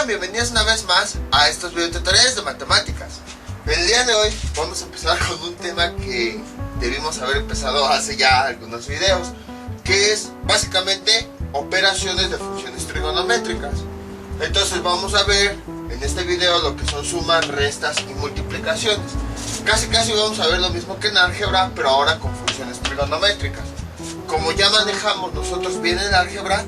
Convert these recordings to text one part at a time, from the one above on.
bienvenidos una vez más a estos videotutoriales de matemáticas. El día de hoy vamos a empezar con un tema que debimos haber empezado hace ya algunos videos, que es básicamente operaciones de funciones trigonométricas. Entonces vamos a ver en este video lo que son sumas, restas y multiplicaciones. Casi vamos a ver lo mismo que en álgebra, pero ahora con funciones trigonométricas. Como ya manejamos nosotros bien el álgebra,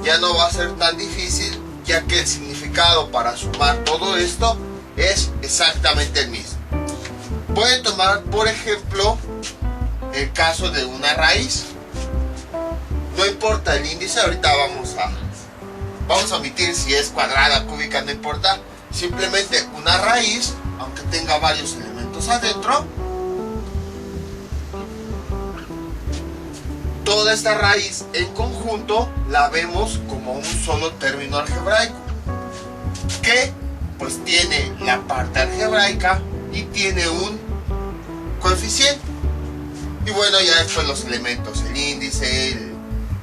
ya no va a ser tan difícil, ya que el significado para sumar todo esto es exactamente el mismo. Pueden tomar, por ejemplo, el caso de una raíz. No importa el índice, ahorita vamos a omitir si es cuadrada, cúbica, no importa. Simplemente una raíz, aunque tenga varios elementos adentro, toda esta raíz en conjunto la vemos como un solo término algebraico, que pues tiene la parte algebraica y tiene un coeficiente. Y bueno, ya después los elementos, el índice,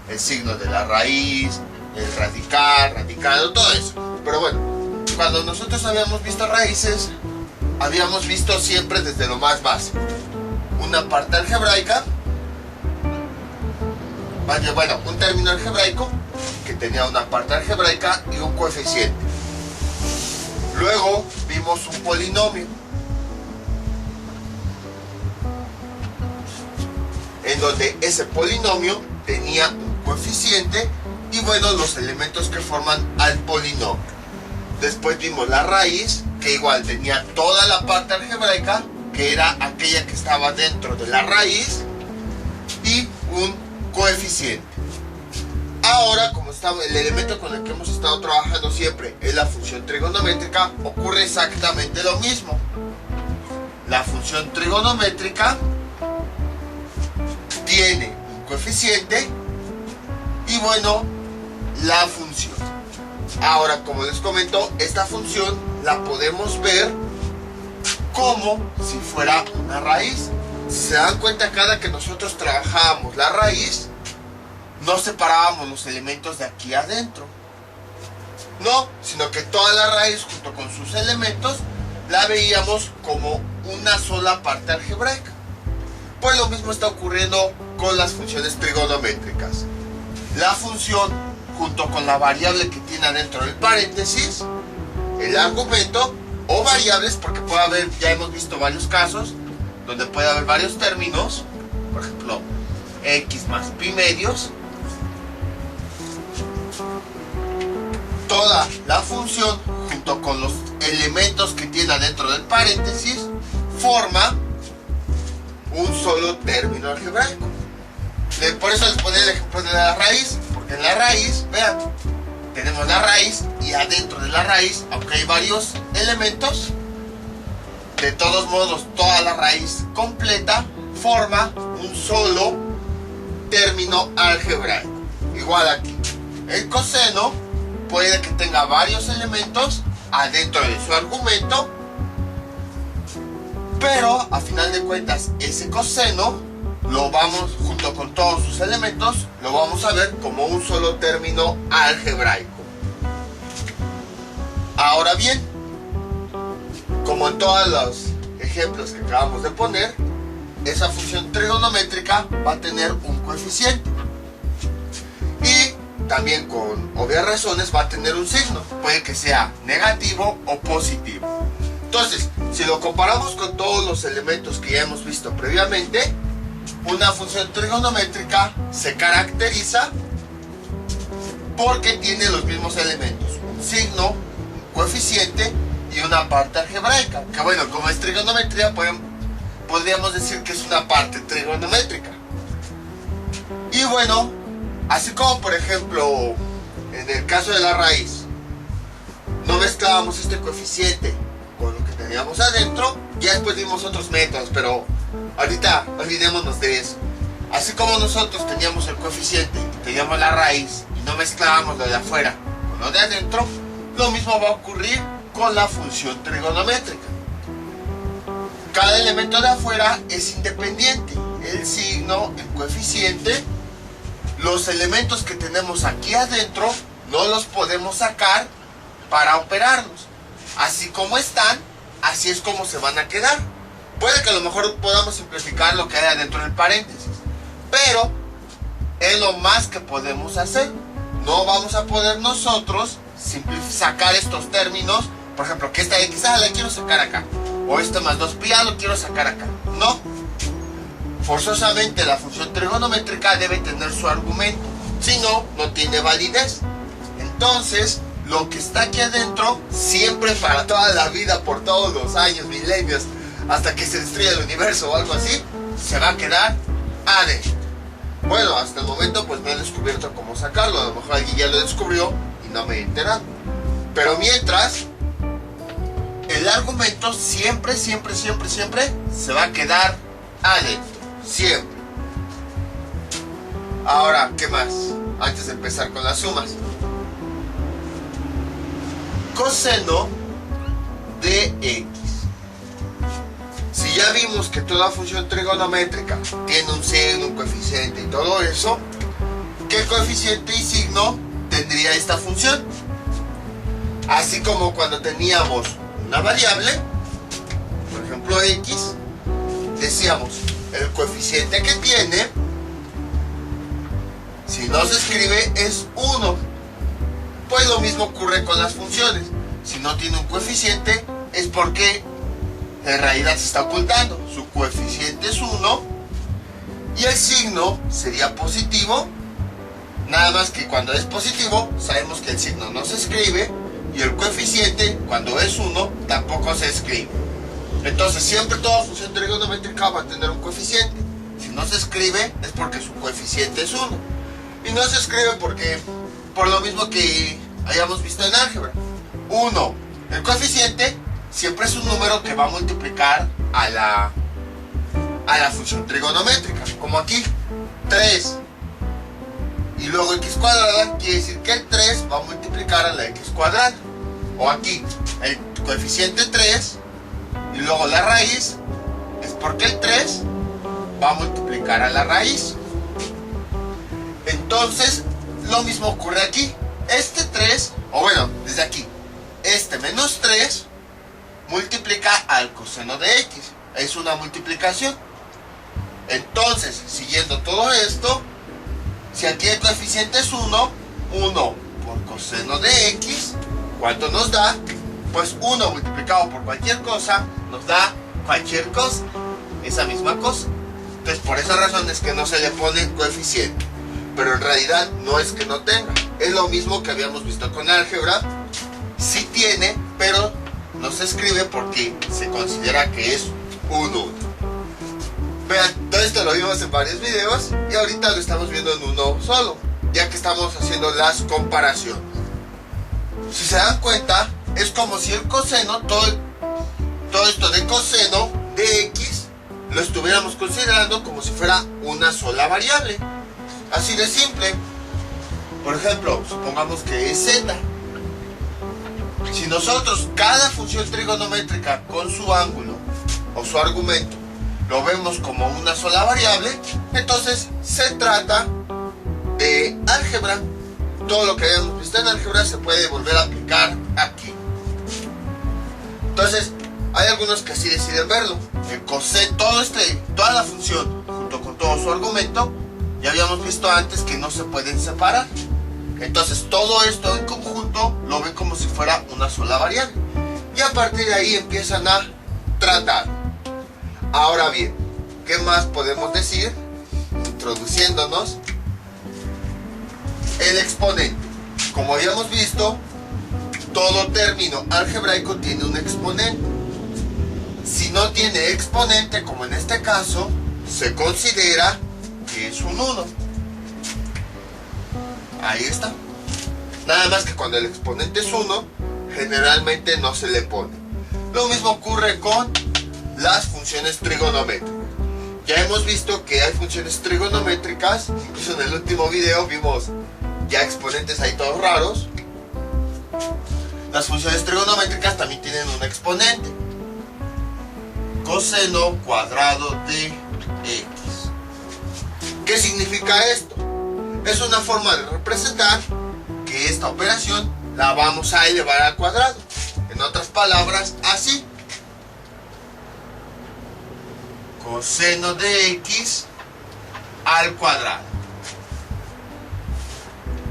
el signo de la raíz, el radical, radicado, todo eso. Pero bueno, cuando nosotros habíamos visto raíces, habíamos visto siempre desde lo más básico una parte algebraica, bueno, un término algebraico que tenía una parte algebraica y un coeficiente. Luego vimos un polinomio, en donde ese polinomio tenía un coeficiente y bueno, los elementos que forman al polinomio. Después vimos la raíz, que igual tenía toda la parte algebraica, que era aquella que estaba dentro de la raíz, y un coeficiente. Ahora, como el elemento con el que hemos estado trabajando siempre es la función trigonométrica, ocurre exactamente lo mismo. La función trigonométrica tiene un coeficiente y bueno, la función. Ahora, como les comento, esta función la podemos ver como si fuera una raíz. Si se dan cuenta, cada que nosotros trabajábamos la raíz, no separábamos los elementos de aquí adentro. No, sino que toda la raíz junto con sus elementos la veíamos como una sola parte algebraica. Pues lo mismo está ocurriendo con las funciones trigonométricas. La función junto con la variable que tiene adentro del paréntesis, el argumento o variables, porque puede haber, ya hemos visto varios casos donde puede haber varios términos, por ejemplo x más pi medios. Toda la función junto con los elementos que tiene adentro del paréntesis forma un solo término algebraico. Por eso les ponía el ejemplo de la raíz, porque en la raíz, vean, tenemos la raíz y adentro de la raíz, aunque hay varios elementos, de todos modos toda la raíz completa forma un solo término algebraico. Igual aquí, el coseno puede que tenga varios elementos adentro de su argumento, pero a final de cuentas ese coseno lo vamos, junto con todos sus elementos, lo vamos a ver como un solo término algebraico. Ahora bien, como en todos los ejemplos que acabamos de poner, esa función trigonométrica va a tener un coeficiente y también con obvias razones va a tener un signo, puede que sea negativo o positivo. Entonces, si lo comparamos con todos los elementos que ya hemos visto previamente, una función trigonométrica se caracteriza porque tiene los mismos elementos, un signo, un coeficiente y una parte algebraica, que bueno, como es trigonometría, podríamos decir que es una parte trigonométrica. Y bueno, así como por ejemplo en el caso de la raíz, no mezclábamos este coeficiente con lo que teníamos adentro, ya después vimos otros métodos, pero ahorita olvidémonos de eso. Así como nosotros teníamos el coeficiente y teníamos la raíz y no mezclábamos lo de afuera con lo de adentro, lo mismo va a ocurrir con la función trigonométrica. Cada elemento de afuera es independiente, el signo, el coeficiente. Los elementos que tenemos aquí adentro no los podemos sacar para operarlos. Así como están, así es como se van a quedar. Puede que a lo mejor podamos simplificar lo que hay dentro del paréntesis, pero es lo más que podemos hacer. No vamos a poder nosotros sacar estos términos. Por ejemplo, que esta x la quiero sacar acá, o esto más 2pi lo quiero sacar acá. No. Forzosamente la función trigonométrica debe tener su argumento. Si no, no tiene validez. Entonces, lo que está aquí adentro, siempre para toda la vida, por todos los años, milenios, hasta que se destruya el universo o algo así, se va a quedar adentro. Bueno, hasta el momento pues no he descubierto cómo sacarlo. A lo mejor alguien ya lo descubrió y no me he enterado. Pero mientras, el argumento siempre, siempre, siempre, siempre se va a quedar adentro. Siempre. Ahora, ¿qué más? Antes de empezar con las sumas. Coseno de x. Si ya vimos que toda función trigonométrica tiene un signo, un coeficiente y todo eso, ¿qué coeficiente y signo tendría esta función? Así como cuando teníamos una variable, por ejemplo x, decíamos el coeficiente que tiene, si no se escribe, es 1. Pues lo mismo ocurre con las funciones. Si no tiene un coeficiente, es porque en realidad se está ocultando. Su coeficiente es 1 y el signo sería positivo. Nada más que cuando es positivo, sabemos que el signo no se escribe, y el coeficiente, cuando es 1, tampoco se escribe. Entonces siempre toda función trigonométrica va a tener un coeficiente. Si no se escribe, es porque su coeficiente es 1. Y no se escribe porque, por lo mismo que hayamos visto en álgebra, 1, el coeficiente siempre es un número que va a multiplicar a la función trigonométrica. Como aquí, 3 y luego x cuadrada, quiere decir que el 3 va a multiplicar a la x cuadrada. O aquí, el coeficiente 3 y luego la raíz, es porque el 3 va a multiplicar a la raíz. Entonces, lo mismo ocurre aquí. Este 3, o bueno, desde aquí, este menos 3 multiplica al coseno de x. Es una multiplicación. Entonces, siguiendo todo esto, si aquí el coeficiente es 1, 1 por coseno de x, ¿cuánto nos da? Pues 1 multiplicado por cualquier cosa nos da cualquier cosa, esa misma cosa. Entonces, por esa razón es que no se le pone coeficiente. Pero en realidad no es que no tenga. Es lo mismo que habíamos visto con álgebra. Sí tiene, pero no se escribe porque se considera que es un 1. Vean, todo esto lo vimos en varios videos y ahorita lo estamos viendo en uno solo, ya que estamos haciendo las comparaciones. Si se dan cuenta, es como si el coseno, todo esto de coseno de x, lo estuviéramos considerando como si fuera una sola variable. Así de simple. Por ejemplo, supongamos que es z. Si nosotros cada función trigonométrica con su ángulo o su argumento lo vemos como una sola variable, entonces se trata de álgebra. Todo lo que habíamos visto en álgebra se puede volver a aplicar aquí. Entonces, hay algunos que así deciden verlo. El coseno, toda la función junto con todo su argumento, ya habíamos visto antes que no se pueden separar. Entonces todo esto en conjunto lo ven como si fuera una sola variable. Y a partir de ahí empiezan a tratar. Ahora bien, ¿qué más podemos decir? Introduciéndonos. El exponente. Como habíamos visto, todo término algebraico tiene un exponente. Si no tiene exponente, como en este caso, se considera que es un 1. Ahí está. Nada más que cuando el exponente es 1, generalmente no se le pone. Lo mismo ocurre con las funciones trigonométricas. Ya hemos visto que hay funciones trigonométricas, incluso en el último video vimos ya exponentes ahí todos raros. Las funciones trigonométricas también tienen un exponente. Coseno cuadrado de x. ¿Qué significa esto? Es una forma de representar que esta operación la vamos a elevar al cuadrado. En otras palabras, así. Coseno de x al cuadrado.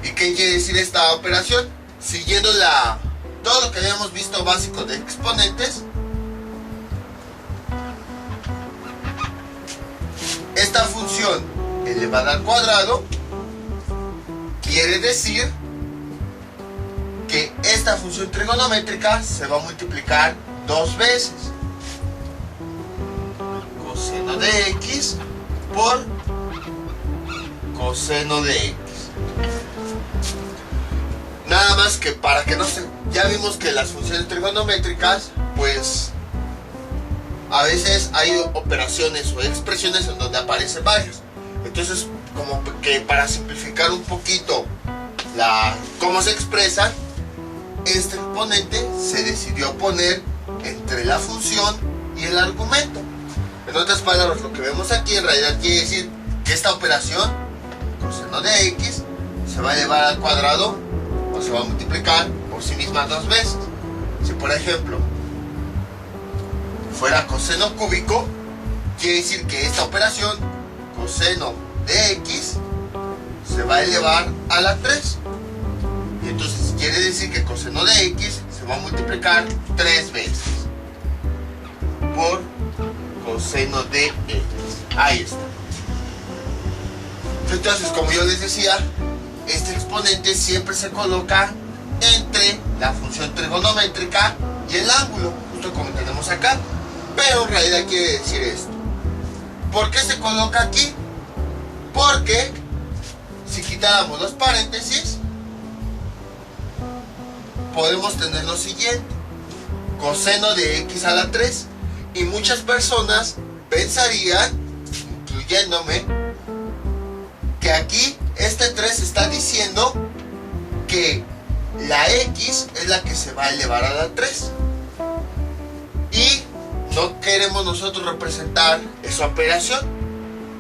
¿Y qué quiere decir esta operación? Siguiendo todo lo que habíamos visto básico de exponentes, esta función elevada al cuadrado quiere decir que esta función trigonométrica se va a multiplicar dos veces. Coseno de x por coseno de x. Nada más que para que no se... Ya vimos que las funciones trigonométricas, pues a veces hay operaciones o expresiones en donde aparecen varios. Entonces, como que para simplificar un poquito cómo se expresan, este exponente se decidió poner entre la función y el argumento. En otras palabras, lo que vemos aquí en realidad quiere decir que esta operación, coseno de x, se va a elevar al cuadrado o se va a multiplicar por sí misma dos veces. Si por ejemplo fuera coseno cúbico, quiere decir que esta operación, coseno de x, se va a elevar a la 3. Y entonces quiere decir que coseno de x se va a multiplicar 3 veces por coseno de x. Ahí está. Entonces, como yo les decía, este exponente siempre se coloca entre la función trigonométrica y el ángulo, justo como tenemos acá. Pero en realidad quiere decir esto. ¿Por qué se coloca aquí? Porque si quitáramos los paréntesis, podemos tener lo siguiente: coseno de x a la 3. Y muchas personas pensarían, incluyéndome, que aquí este 3 está diciendo que la x es la que se va a elevar a la 3. Y no queremos nosotros representar esa operación.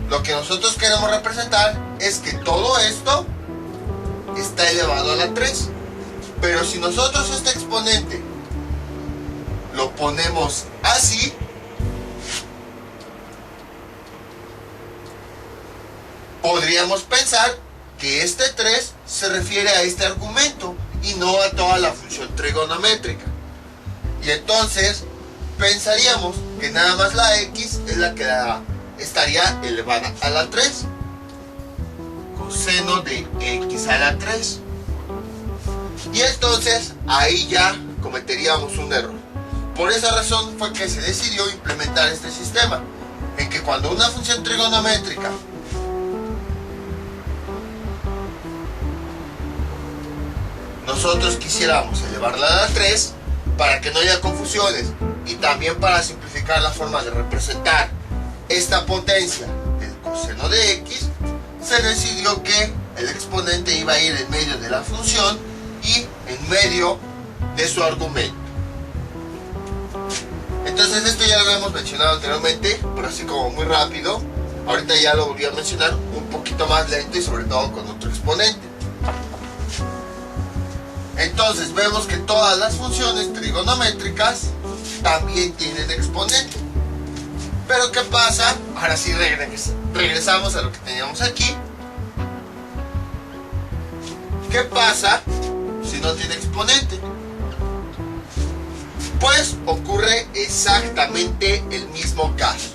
Lo que nosotros queremos representar es que todo esto está elevado a la 3. Pero si nosotros este exponente lo ponemos así, podríamos pensar que este 3 se refiere a este argumento y no a toda la función trigonométrica. Y entonces pensaríamos que nada más la x es la que estaría elevada a la 3. Coseno de x a la 3. Y entonces ahí ya cometeríamos un error. Por esa razón fue que se decidió implementar este sistema, en que cuando una función trigonométrica nosotros quisiéramos elevarla a la 3, para que no haya confusiones y también para simplificar la forma de representar esta potencia del coseno de x, se decidió que el exponente iba a ir en medio de la función y en medio de su argumento. Entonces esto ya lo hemos mencionado anteriormente, pero así como muy rápido. Ahorita ya lo volví a mencionar un poquito más lento y sobre todo con otro exponente. Entonces vemos que todas las funciones trigonométricas también tienen exponente. Pero ¿qué pasa? Ahora sí regresamos a lo que teníamos aquí. ¿Qué pasa si no tiene exponente? Pues ocurre exactamente el mismo caso.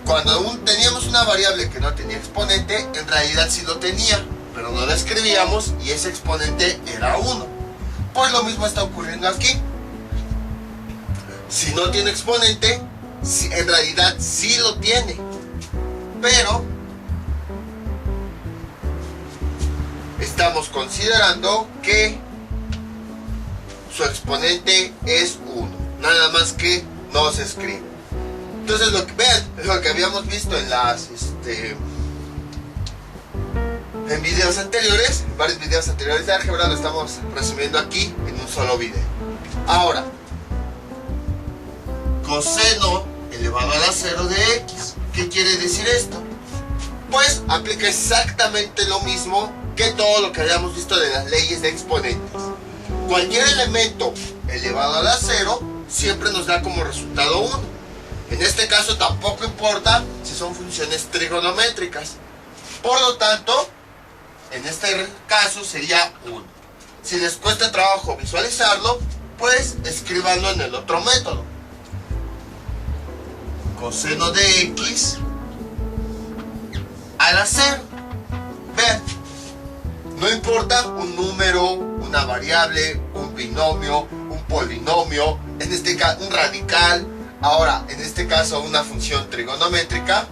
Cuando teníamos una variable que no tenía exponente, en realidad sí lo tenía, pero no la escribíamos y ese exponente era 1. Pues lo mismo está ocurriendo aquí. Si no tiene exponente, en realidad sí lo tiene, pero estamos considerando que su exponente es 1, nada más que no se escribe. Entonces vean, lo que habíamos visto en en videos anteriores, en varios videos anteriores de álgebra, lo estamos resumiendo aquí en un solo video. Ahora, coseno elevado a la 0 de x. ¿Qué quiere decir esto? Pues aplica exactamente lo mismo que todo lo que habíamos visto de las leyes de exponentes. Cualquier elemento elevado a la 0 siempre nos da como resultado 1. En este caso tampoco importa si son funciones trigonométricas. Por lo tanto, en este caso sería 1. Si les cuesta trabajo visualizarlo, pues escríbanlo en el otro método. Coseno de x a la 0. Vean, no importa un número, una variable, un binomio, un polinomio, en este caso un radical, ahora en este caso una función trigonométrica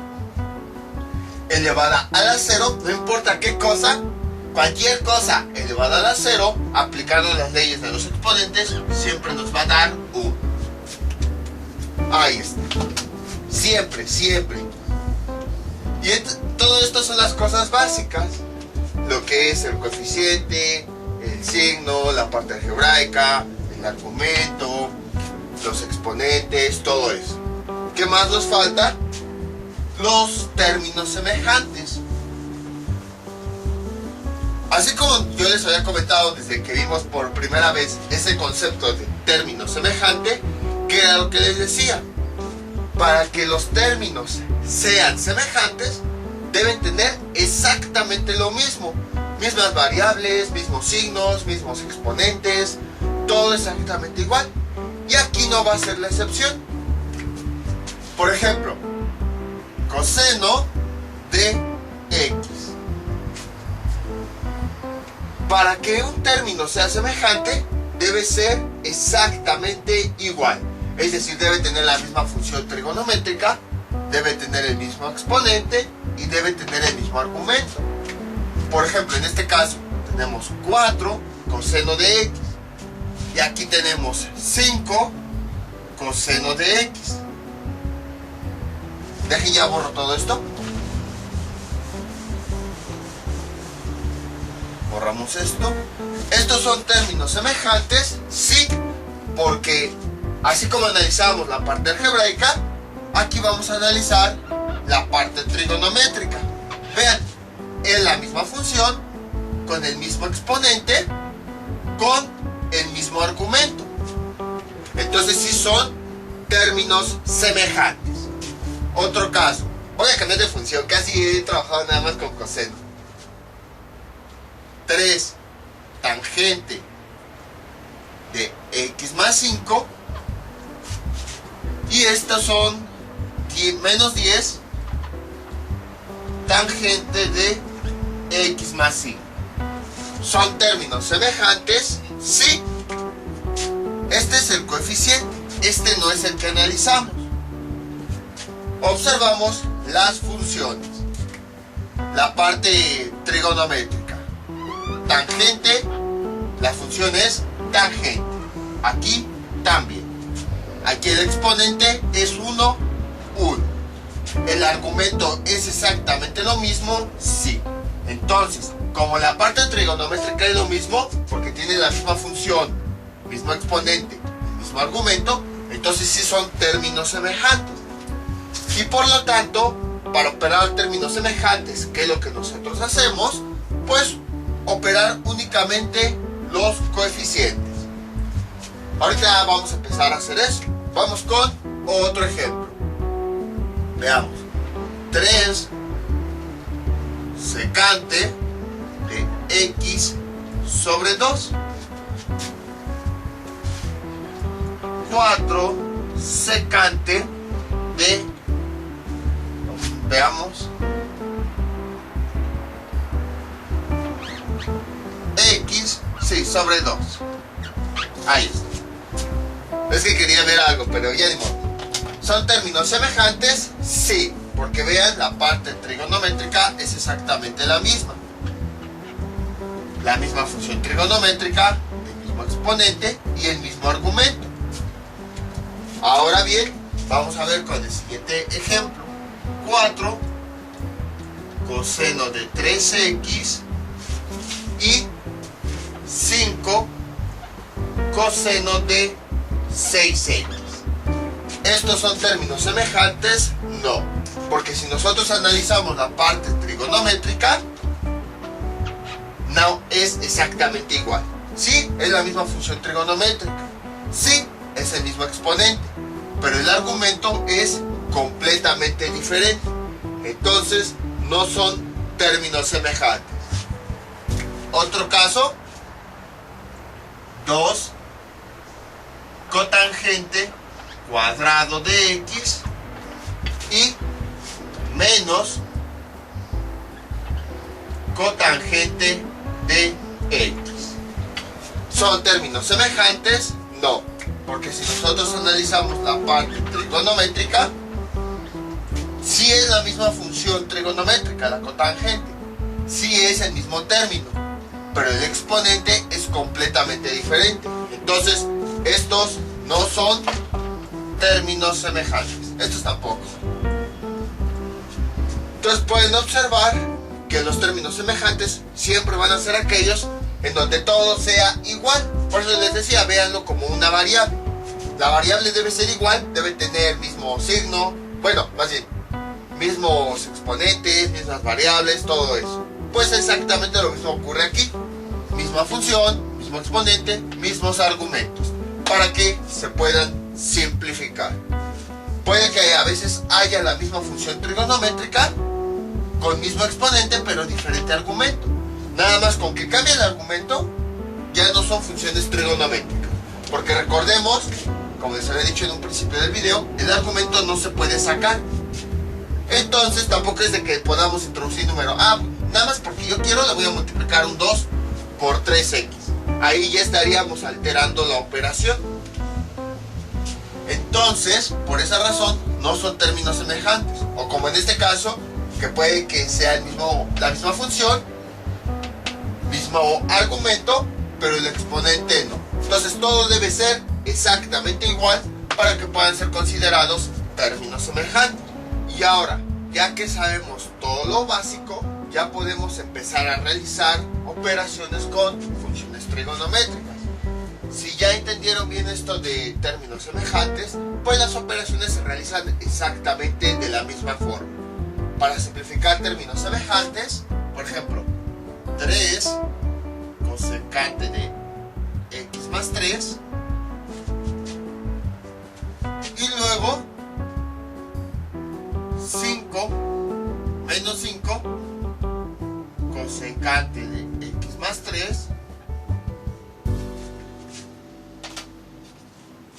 elevada a la 0, no importa qué cosa, cualquier cosa elevada a la 0, aplicando las leyes de los exponentes, siempre nos va a dar 1. Ahí está. Siempre, siempre. Y todo esto son las cosas básicas. Lo que es el coeficiente, el signo, la parte algebraica, el argumento, los exponentes, todo eso. ¿Qué más nos falta? Los términos semejantes. Así como yo les había comentado desde que vimos por primera vez ese concepto de término semejante, que era lo que les decía. Para que los términos sean semejantes, deben tener exactamente lo mismo. Mismas variables, mismos signos, mismos exponentes, todo exactamente igual. Y aquí no va a ser la excepción. Por ejemplo, coseno de x. Para que un término sea semejante, debe ser exactamente igual. Es decir, debe tener la misma función trigonométrica, debe tener el mismo exponente y debe tener el mismo argumento. Por ejemplo, en este caso tenemos 4 coseno de x y aquí tenemos 5 coseno de x. Dejen, ya borro todo esto. Borramos esto. Estos son términos semejantes, sí, porque así como analizamos la parte algebraica, aquí vamos a analizar la parte trigonométrica. Vean, es la misma función, con el mismo exponente, con el mismo argumento. Entonces sí son términos semejantes. Otro caso, voy a cambiar de función, casi he trabajado nada más con coseno. 3 tangente de x más 5 y estos son menos 10 tangente de x más 5. ¿Son términos semejantes? Sí. Este es el coeficiente, este no es el que analizamos. Observamos las funciones. La parte trigonométrica. Tangente, la función es tangente. Aquí también. Aquí el exponente es 1, 1. ¿El argumento es exactamente lo mismo? Sí. Entonces, como la parte trigonométrica es lo mismo, porque tiene la misma función, mismo exponente, mismo argumento, entonces sí son términos semejantes. Y por lo tanto, para operar términos semejantes, que es lo que nosotros hacemos, pues operar únicamente los coeficientes. Ahorita vamos a empezar a hacer eso. Vamos con otro ejemplo. Veamos. 3 secante de x sobre 2. 4 secante de, veamos, x, sí, sobre 2. Ahí está. Es que quería ver algo, pero ya ni modo. ¿Son términos semejantes? Sí, porque vean, la parte trigonométrica es exactamente la misma. La misma función trigonométrica, el mismo exponente y el mismo argumento. Ahora bien, vamos a ver con el siguiente ejemplo. 4 coseno de 3x y 5 coseno de 6x. ¿Estos son términos semejantes? No, porque si nosotros analizamos la parte trigonométrica, no es exactamente igual. Sí, es la misma función trigonométrica. Sí, es el mismo exponente. Pero el argumento es completamente diferente. Entonces, no son términos semejantes. Otro caso. 2 cotangente cuadrado de x y menos cotangente de x. ¿Son términos semejantes? No, porque si nosotros analizamos la parte trigonométrica, sí es la misma función trigonométrica, la cotangente, sí es el mismo término, pero el exponente es completamente diferente. Entonces, estos no son términos semejantes, estos tampoco. Entonces pueden observar que los términos semejantes siempre van a ser aquellos en donde todo sea igual. Por eso les decía, véanlo como una variable. La variable debe ser igual, debe tener el mismo signo, bueno, más bien, mismos exponentes, mismas variables, todo eso. Pues exactamente lo mismo ocurre aquí. Misma función, mismo exponente, mismos argumentos, para que se puedan simplificar. Puede que a veces haya la misma función trigonométrica con mismo exponente pero diferente argumento. Nada más con que cambie el argumento ya no son funciones trigonométricas, porque recordemos, como les había dicho en un principio del video, el argumento no se puede sacar. Entonces tampoco es de que podamos introducir número, nada más porque yo quiero le voy a multiplicar un 2 por 3x. Ahí ya estaríamos alterando la operación. Entonces, por esa razón, no son términos semejantes. O como en este caso, que puede que sea la misma función, mismo argumento, pero el exponente no. Entonces, todo debe ser exactamente igual para que puedan ser considerados términos semejantes. Y ahora, ya que sabemos todo lo básico, ya podemos empezar a realizar operaciones con funciones trigonométricas. Si ya entendieron bien esto de términos semejantes, pues las operaciones se realizan exactamente de la misma forma. Para simplificar términos semejantes, por ejemplo, 3 cosecante de x más 3 y luego 5 menos 5 cosecante de x más 3.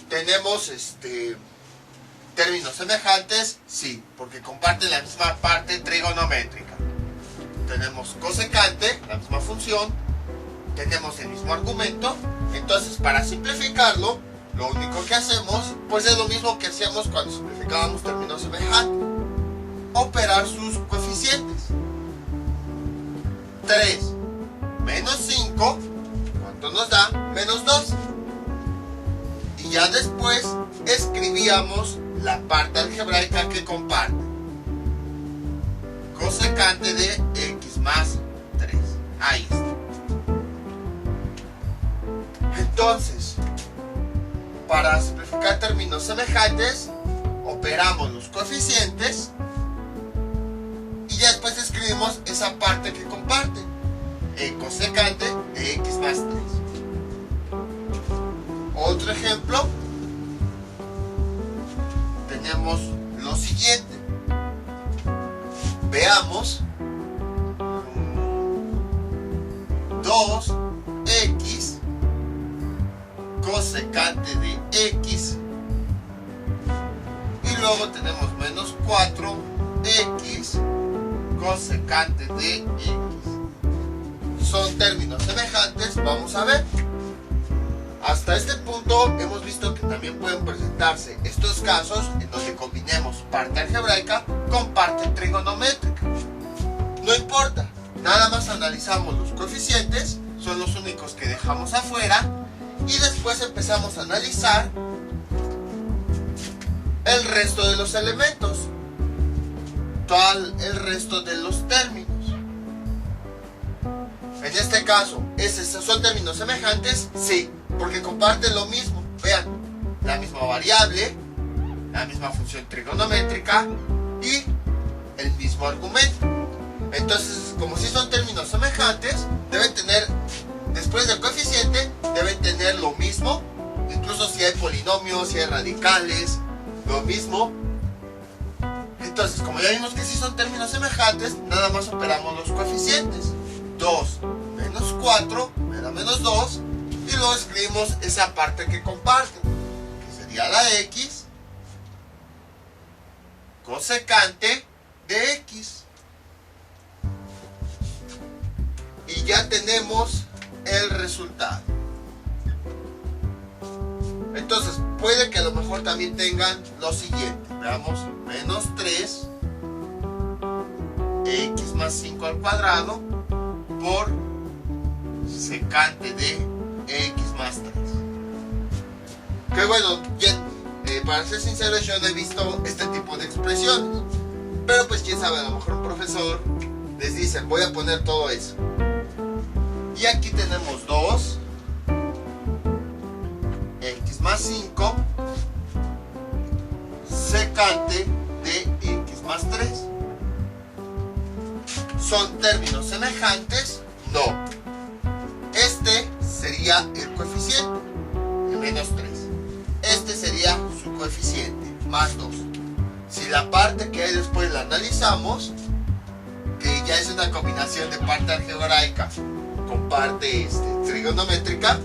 ¿Tenemos términos semejantes? Sí, porque comparten la misma parte trigonométrica. Tenemos cosecante, la misma función, tenemos el mismo argumento. Entonces, para simplificarlo, lo único que hacemos pues es lo mismo que hacíamos cuando simplificábamos términos semejantes: operar sus coeficientes. 3 menos 5, ¿cuánto nos da? Menos 2. Y ya después escribíamos la parte algebraica que comparte: cosecante de x más 3. Ahí está. Entonces, para simplificar términos semejantes, operamos los coeficientes y ya después escribimos esa parte que comparte: cosecante de x más 3. Otro ejemplo, tenemos lo siguiente. Veamos 2x cosecante de x y luego tenemos menos 4x cosecante de x. Son términos semejantes. Vamos a ver. Hasta este punto hemos visto que también pueden presentarse estos casos en donde combinemos parte algebraica con parte trigonométrica. No importa, nada más analizamos los coeficientes, son los únicos que dejamos afuera, y después empezamos a analizar el resto de los elementos, todo el resto de los términos. En este caso, ¿son términos semejantes? Sí, porque comparten lo mismo. Vean, la misma variable, la misma función trigonométrica y el mismo argumento. Entonces, como si son términos semejantes, deben tener, después del coeficiente, deben tener lo mismo. Incluso si hay polinomios, si hay radicales, lo mismo. Entonces, como ya vimos que si son términos semejantes, nada más operamos los coeficientes. 2 menos 4 me da menos 2. Y luego escribimos esa parte que comparten, que sería la x cosecante de x. Y ya tenemos el resultado. Entonces, puede que a lo mejor también tengan lo siguiente. Veamos, menos 3 x más 5 al cuadrado por secante de x más 3. Que bueno, para ser sincero, yo no he visto este tipo de expresiones. Pero pues quién sabe, a lo mejor un profesor les dice, voy a poner todo eso. Y aquí tenemos 2 x más 5 secante de x más 3. ¿Son términos semejantes? No. Este sería el coeficiente, el menos 3. Este sería su coeficiente, más 2. Si la parte que hay después la analizamos, que ya es una combinación de parte algebraica con parte trigonométrica,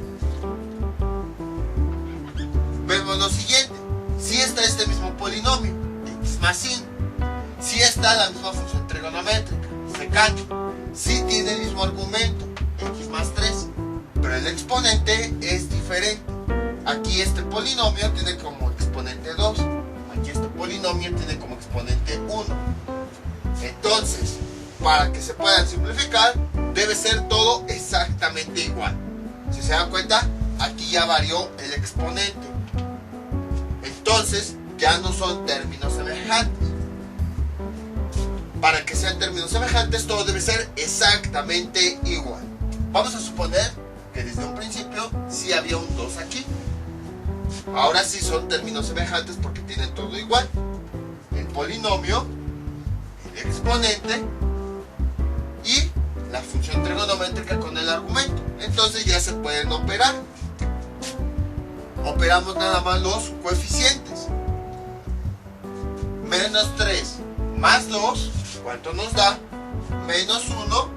vemos lo siguiente. Si está este mismo polinomio, x más 5, si está la misma función trigonométrica, secante, si tiene el mismo argumento, x más 3, pero el exponente es diferente. Aquí este polinomio tiene como exponente 2, aquí este polinomio tiene como exponente 1. Entonces, para que se puedan simplificar, debe ser todo exactamente igual. Si se dan cuenta, aquí ya varió el exponente. Entonces, ya no son términos semejantes. Para que sean términos semejantes, todo debe ser exactamente igual. Vamos a suponer que desde un principio sí había un 2 aquí. Ahora sí son términos semejantes porque tienen todo igual. El polinomio, el exponente y la función trigonométrica con el argumento. Entonces ya se pueden operar. Operamos nada más los coeficientes. Menos 3 más 2, ¿cuánto nos da? Menos 1.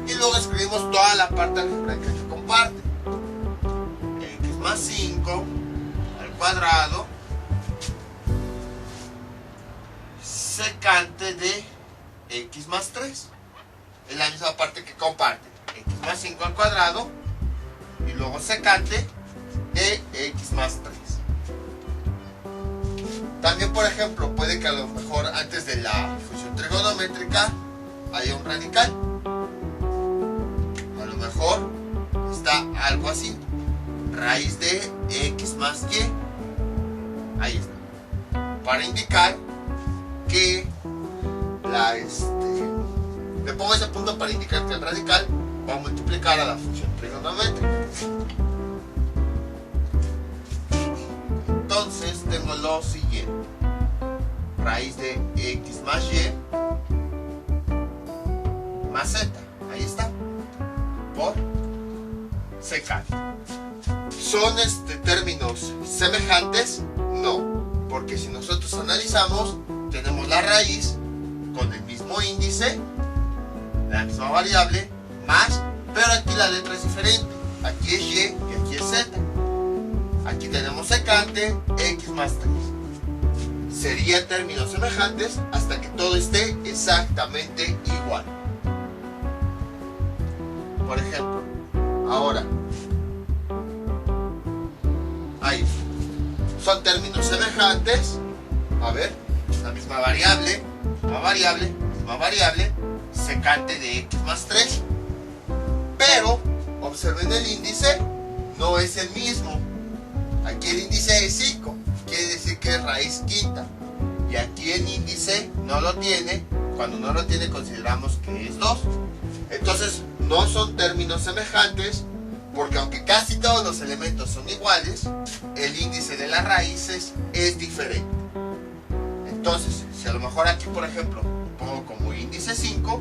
Y luego escribimos toda la parte algebraica que comparte. X más 5 al cuadrado secante de x más 3. Es la misma parte que comparte. X más 5 al cuadrado y luego secante de x más 3. También, por ejemplo, puede que a lo mejor antes de la función trigonométrica haya un radical. A lo mejor está algo así. Raíz de x más y. Ahí está. Para indicar que le pongo ese punto para indicar que el radical va a multiplicar a la función trigonométrica. Entonces tengo lo siguiente. Raíz de x más y más z. Ahí está. Por secante. ¿Son términos semejantes? No. Porque si nosotros analizamos, tenemos la raíz con el mismo índice, la misma variable, más, pero aquí la letra es diferente. Aquí es y aquí es z. Aquí tenemos secante, x más 3. Serían términos semejantes hasta que todo esté exactamente igual. Por ejemplo, ahora, ahí, son términos semejantes. A ver, la misma variable, misma variable, secante de x más 3. Pero, observen el índice, no es el mismo. Aquí el índice es 5, quiere decir que es raíz quinta. Y aquí el índice no lo tiene. Cuando no lo tiene consideramos que es 2. Entonces no son términos semejantes, porque aunque casi todos los elementos son iguales, el índice de las raíces es diferente. Entonces, si a lo mejor aquí, por ejemplo, pongo como índice 5,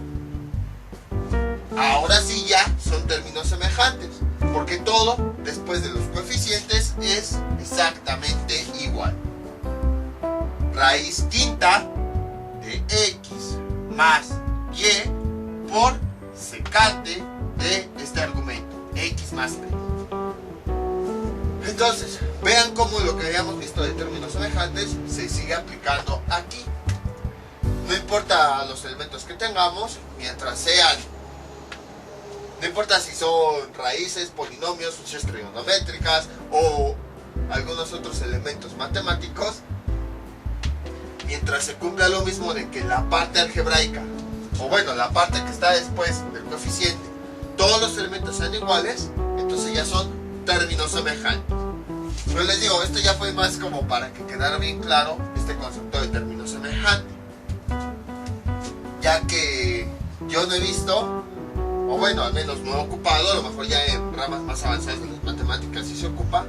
ahora sí ya son términos semejantes, porque todo después de los coeficientes es exactamente igual. Raíz quinta de x más y por secante de este argumento, x más 3. Entonces, vean cómo lo que habíamos visto de términos semejantes se sigue aplicando aquí. No importa los elementos que tengamos, mientras sean, no importa si son raíces, polinomios, funciones trigonométricas o algunos otros elementos matemáticos, mientras se cumpla lo mismo de que la parte algebraica, o bueno, la parte que está después del coeficiente, todos los elementos sean iguales, entonces ya son términos semejantes. Pero les digo, esto ya fue más como para que quedara bien claro este concepto de término semejante, ya que yo no he visto, o bueno, al menos no he ocupado, a lo mejor ya en ramas más avanzadas de las matemáticas sí se ocupa,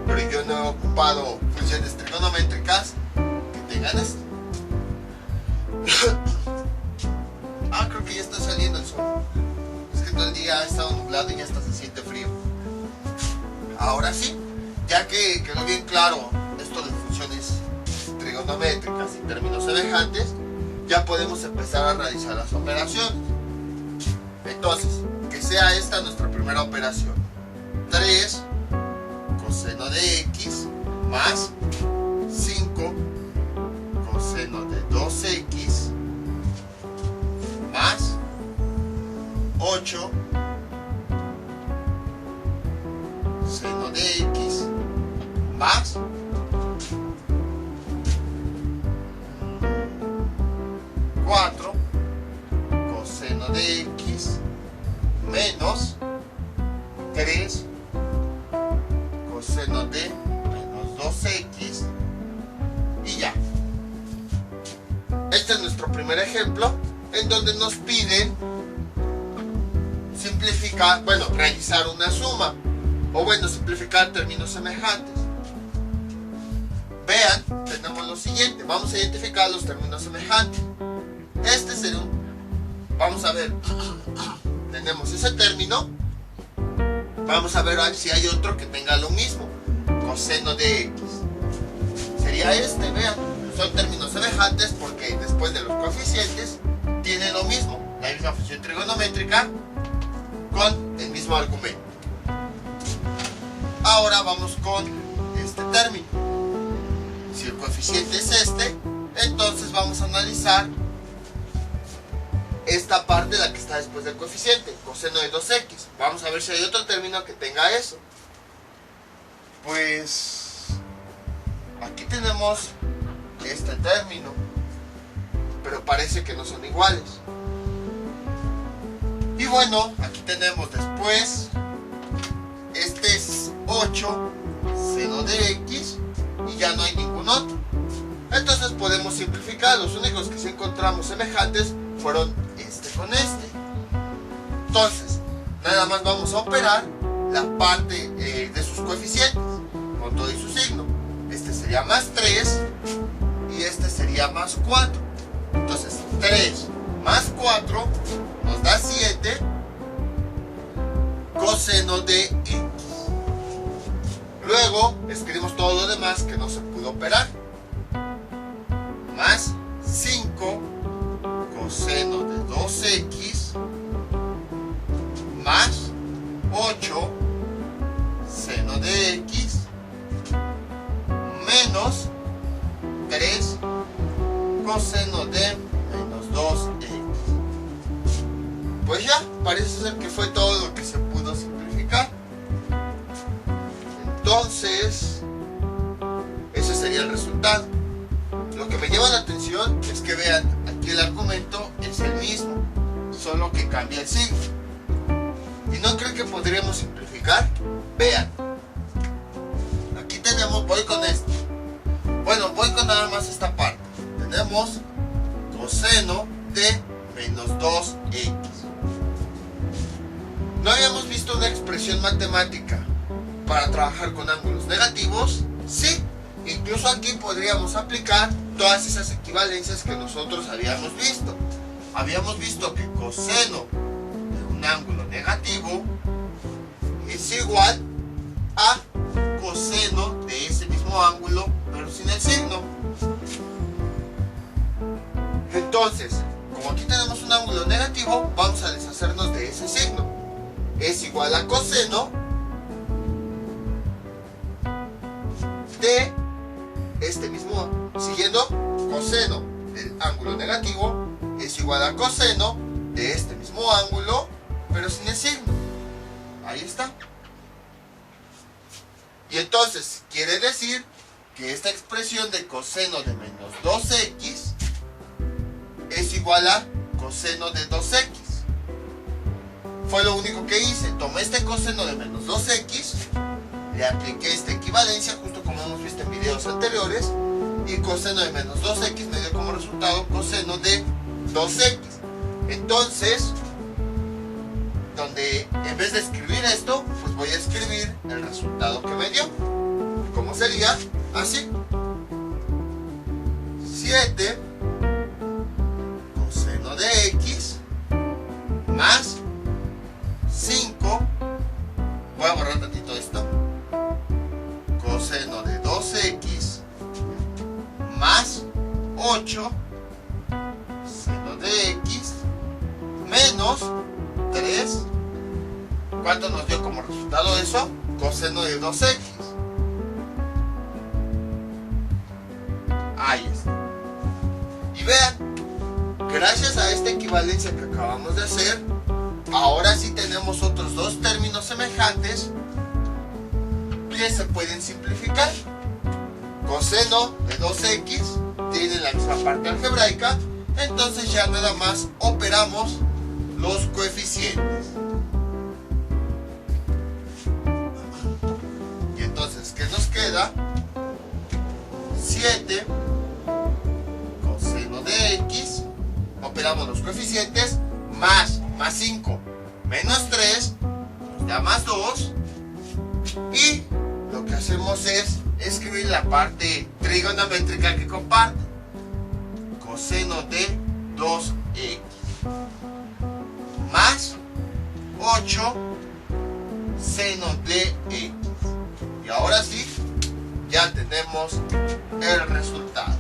pero yo no he ocupado funciones trigonométricas que tengan esto. Creo que ya está saliendo el sol. Es que todo el día ha estado nublado y ya hasta se siente frío. Ahora sí, ya que quedó bien claro esto de funciones trigonométricas y términos semejantes, ya podemos empezar a realizar las operaciones. Entonces, que sea esta nuestra primera operación. 3 coseno de x más 5 coseno de 2x más 8 seno de x más 4 coseno de x menos 3 coseno de menos 2x y ya. Este es nuestro primer ejemplo en donde nos piden simplificar, bueno, realizar una suma o bueno, simplificar términos semejantes. Vean, tenemos lo siguiente, vamos a identificar los términos semejantes. Este sería un, vamos a ver, tenemos ese término, vamos a ver si hay otro que tenga lo mismo, coseno de x. Sería este, vean, son términos semejantes porque después de los coeficientes tienen lo mismo, la misma función trigonométrica con el mismo argumento. Ahora vamos con este término. Si el coeficiente es este, entonces vamos a analizar esta parte, la que está después del coeficiente, coseno de 2x. Vamos a ver si hay otro término que tenga eso. Pues aquí tenemos este término, pero parece que no son iguales. Y bueno, aquí tenemos después, este es 8 seno de x y ya no hay ningún otro. Entonces podemos simplificar, los únicos que sí encontramos semejantes fueron este con este. Entonces, nada más vamos a operar la parte de sus coeficientes con todo y su signo. Este sería más 3 y este sería más 4. Entonces 3 más 4 nos da 7 coseno de x. Luego escribimos todo lo demás que no se pudo operar. Más 5 coseno de 2x más 8 seno de x menos 3 coseno de menos 2x. Pues ya, parece ser que fue todo lo que se pudo simplificar. Entonces, ese sería el resultado. Lo que me llama la atención es que vean, aquí el argumento es el mismo, solo que cambia el signo. ¿Y no creen que podríamos simplificar? Vean, aquí tenemos, voy con esto. Bueno, voy con nada más esta parte. Tenemos coseno de menos 2x. ¿No habíamos visto una expresión matemática para trabajar con ángulos negativos? Sí, incluso aquí podríamos aplicar todas esas equivalencias que nosotros habíamos visto. Habíamos visto que coseno de un un ángulo negativo es igual a coseno de ese mismo ángulo, pero sin el signo. Entonces, como aquí tenemos un ángulo negativo, vamos a deshacernos de ese signo. Es igual a coseno de este mismo, siguiendo, coseno del ángulo negativo es igual a coseno de este mismo ángulo, pero sin el signo. Ahí está. Y entonces quiere decir que esta expresión de coseno de menos 2x es igual a coseno de 2x. Fue lo único que hice. Tomé este coseno de menos 2x, le apliqué esta equivalencia, justo como hemos visto en videos anteriores, y coseno de menos 2x me dio como resultado coseno de 2x. Entonces, donde en vez de escribir esto, pues voy a escribir el resultado que me dio. ¿Cómo sería? Así. 7 coseno de x más 5, voy a borrar tantito esto, coseno de 2x más 8 seno de x menos 3. ¿Cuánto nos dio como resultado eso? Coseno de 2x. Ahí está. Y vean, gracias a esta equivalencia que acabamos de hacer, ahora sí tenemos otros dos términos semejantes que se pueden simplificar. Coseno de 2x tiene la misma parte algebraica, entonces ya nada más operamos los coeficientes. Y entonces, ¿qué nos queda? 7 coseno de x, operamos los coeficientes, más 5 menos 3 nos da más 2, y lo que hacemos es escribir la parte trigonométrica que comparte. Coseno de 2x más 8 seno de x. Y ahora sí, ya tenemos el resultado.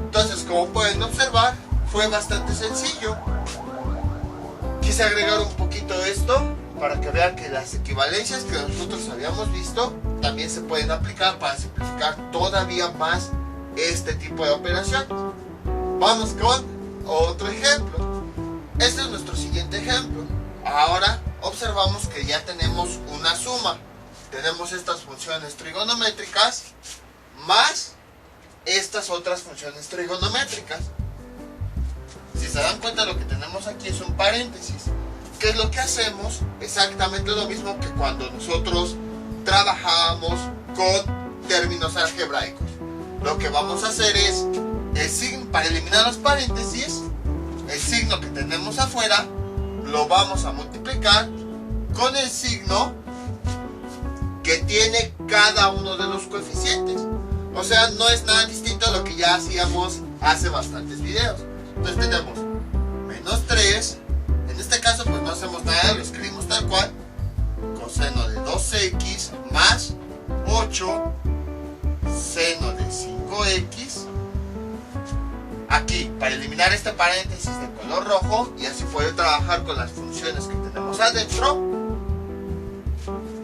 Entonces, como pueden observar, fue bastante sencillo. Quise agregar un poquito esto para que vean que las equivalencias que nosotros habíamos visto también se pueden aplicar para simplificar todavía más este tipo de operaciones. Vamos con otro ejemplo. Este es nuestro siguiente ejemplo. Ahora observamos que ya tenemos una suma. Tenemos estas funciones trigonométricas más estas otras funciones trigonométricas. Si se dan cuenta, lo que tenemos aquí es un paréntesis. ¿Qué es lo que hacemos? Exactamente lo mismo que cuando nosotros trabajábamos con términos algebraicos. Lo que vamos a hacer es, para eliminar los paréntesis, el signo que tenemos afuera lo vamos a multiplicar con el signo que tiene cada uno de los coeficientes. O sea, no es nada distinto a lo que ya hacíamos hace bastantes videos. Entonces tenemos menos 3, en este caso pues no hacemos nada, lo escribimos tal cual, coseno de 2x más 8 seno de 5x. Aquí, para eliminar este paréntesis de color rojo y así poder trabajar con las funciones que tenemos adentro,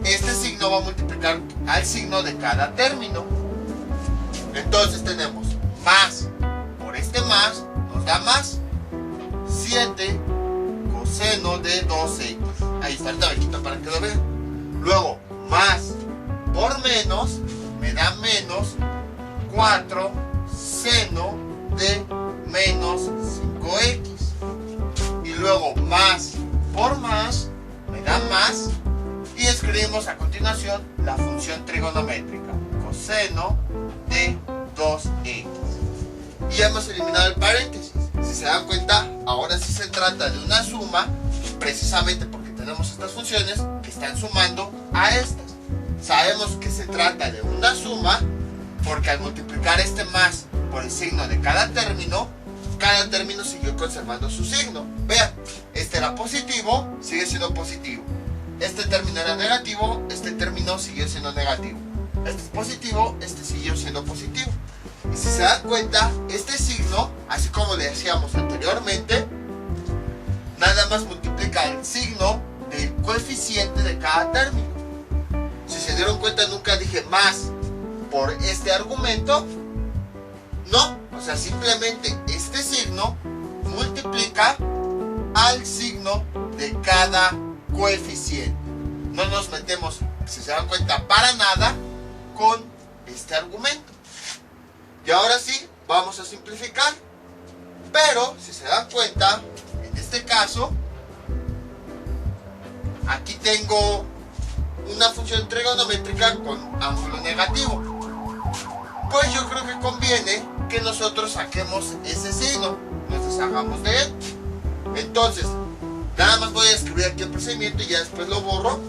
este signo va a multiplicar al signo de cada término. Entonces tenemos más por este más nos da más 7 coseno de 2x. Ahí está el tabelito para que lo vean. Luego más por menos me da menos 4 seno de menos 5x. Y luego más por más me da más, y escribimos a continuación la función trigonométrica coseno de 2x. Y hemos eliminado el paréntesis. Si se dan cuenta, ahora sí se trata de una suma, precisamente porque tenemos estas funciones que están sumando a estas. Sabemos que se trata de una suma porque al multiplicar este más por el signo de cada término siguió conservando su signo. Vean, este era positivo, sigue siendo positivo. Este término era negativo, este término siguió siendo negativo. Este es positivo, este siguió siendo positivo. Y si se dan cuenta, este signo, así como le decíamos anteriormente, nada más multiplica el signo del coeficiente de cada término. Si se dieron cuenta, nunca dije más por este argumento. No, o sea, simplemente este signo multiplica al signo de cada coeficiente. No nos metemos, si se dan cuenta, para nada con este argumento. Y ahora sí, vamos a simplificar. Pero, si se dan cuenta, en este caso, aquí tengo una función trigonométrica con ángulo negativo. Pues yo creo que conviene que nosotros saquemos ese signo, nos deshagamos de él. Entonces, nada más voy a escribir aquí el procedimiento y ya después lo borro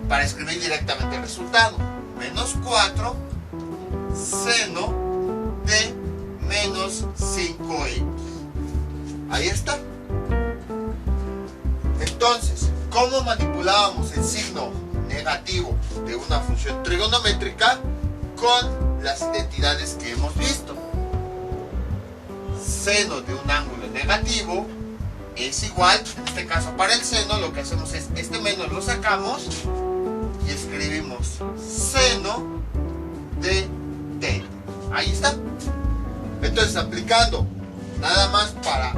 para escribir directamente el resultado. Menos 4 seno de menos 5x. Ahí está. Entonces, ¿cómo manipulábamos el signo negativo de una función trigonométrica con las identidades que hemos visto? Seno de un ángulo negativo es igual, en este caso para el seno lo que hacemos es este menos lo sacamos y escribimos seno de delta. Ahí está. Entonces, aplicando nada más para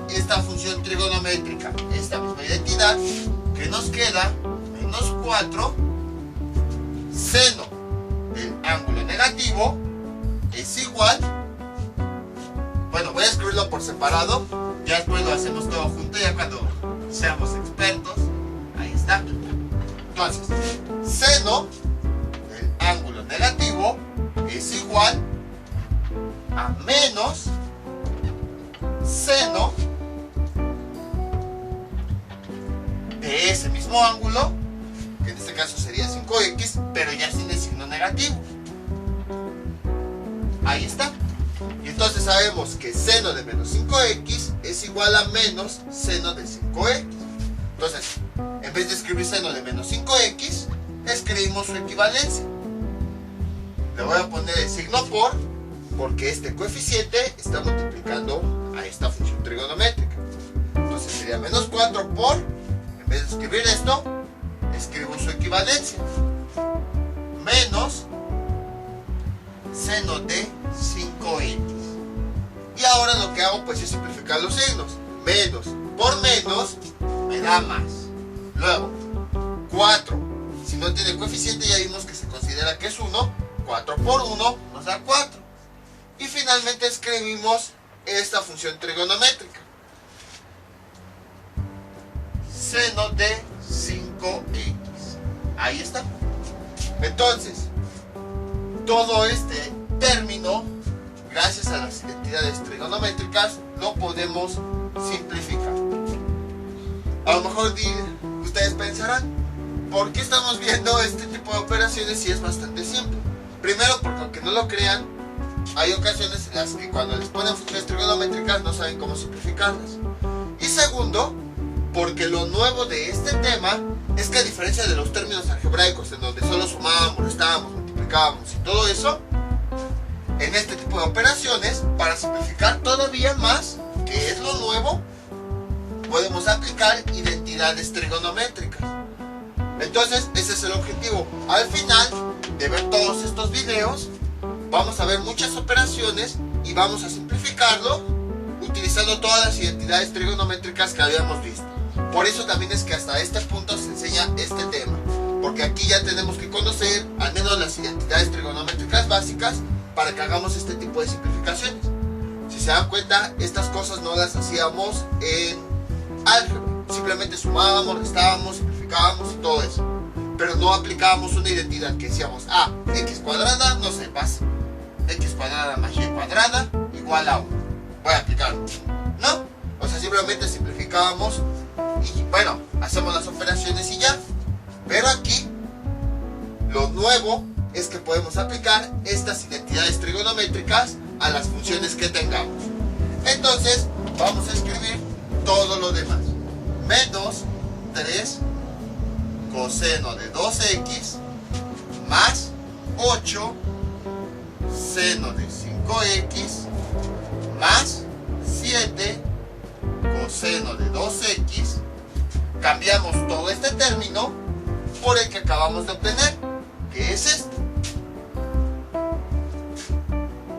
esta función trigonométrica esta misma identidad, que nos queda menos 4 seno del ángulo negativo es igual, bueno, voy a escribirlo por separado, ya después lo hacemos todo junto ya cuando seamos expertos. Ahí está. Entonces, seno del ángulo negativo es igual a menos seno de ese mismo ángulo, que en este caso sería 5x, pero ya sin el signo negativo. Ahí está. Y entonces sabemos que seno de menos 5x es igual a menos seno de 5x. Entonces, en vez de escribir seno de menos 5x, escribimos su equivalencia. Le voy a poner el signo por, porque este coeficiente está multiplicando a esta función trigonométrica. Entonces sería menos 4 por, en vez de escribir esto, escribo su equivalencia. Menos seno de 5x. Y ahora lo que hago pues es simplificar los signos. Menos por menos me da más. Luego, 4. Si no tiene coeficiente ya vimos que se considera que es 1. 4 por 1 nos da 4. Y finalmente escribimos esta función trigonométrica. Seno de 5x. Ahí está. Entonces, todo este término, gracias a las identidades trigonométricas, lo podemos simplificar. A lo mejor ustedes pensarán, ¿por qué estamos viendo este tipo de operaciones si es bastante simple? Primero, porque aunque no lo crean, hay ocasiones en las que cuando les ponen funciones trigonométricas no saben cómo simplificarlas. Y segundo, porque lo nuevo de este tema es que, a diferencia de los términos algebraicos en donde solo sumábamos, restábamos, multiplicábamos y todo eso, en este tipo de operaciones, para simplificar todavía más, que es lo nuevo, podemos aplicar identidades trigonométricas. Entonces, ese es el objetivo. Al final de ver todos estos videos, vamos a ver muchas operaciones y vamos a simplificarlo utilizando todas las identidades trigonométricas que habíamos visto. Por eso también es que hasta este punto se enseña este tema, porque aquí ya tenemos que conocer al menos las identidades trigonométricas básicas para que hagamos este tipo de simplificaciones. Si se dan cuenta, estas cosas no las hacíamos en álgebra, simplemente sumábamos, restábamos, simplificábamos y todo eso, pero no aplicábamos una identidad que decíamos, x cuadrada, no sé, más x cuadrada más y cuadrada igual a 1, voy a aplicarlo, no, o sea, simplemente simplificábamos y bueno, hacemos las operaciones y ya. Pero aquí lo nuevo es que podemos aplicar estas identidades trigonométricas a las funciones que tengamos. Entonces, vamos a escribir todo lo demás. Menos 3 coseno de 2x más 8 seno de 5x más 7 coseno de 2x. Cambiamos todo este término por el que acabamos de obtener, que es este.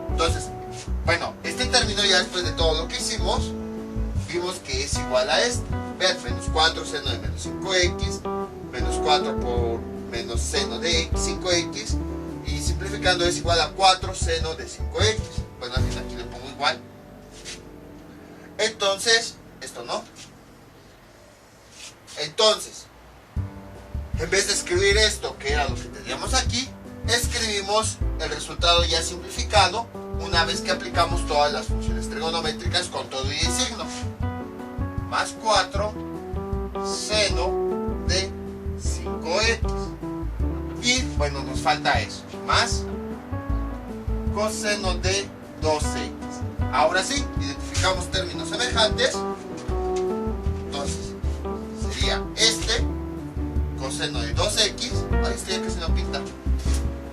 Entonces, bueno, este término ya después de todo lo que hicimos, vimos que es igual a este. Vean, menos 4 seno de menos 5x, menos 4 por menos seno de 5x, y simplificando es igual a 4 seno de 5x. Bueno, aquí le pongo igual. Entonces, esto no. Entonces, en vez de escribir esto, que era lo que teníamos aquí, escribimos el resultado ya simplificado una vez que aplicamos todas las funciones trigonométricas con todo y el signo. Más 4 seno de 5x. Y bueno, nos falta eso. Más coseno de 2x. Ahora sí, identificamos términos semejantes. Entonces, sería este, coseno de 2x. Ahí estoy, que se lo pinta.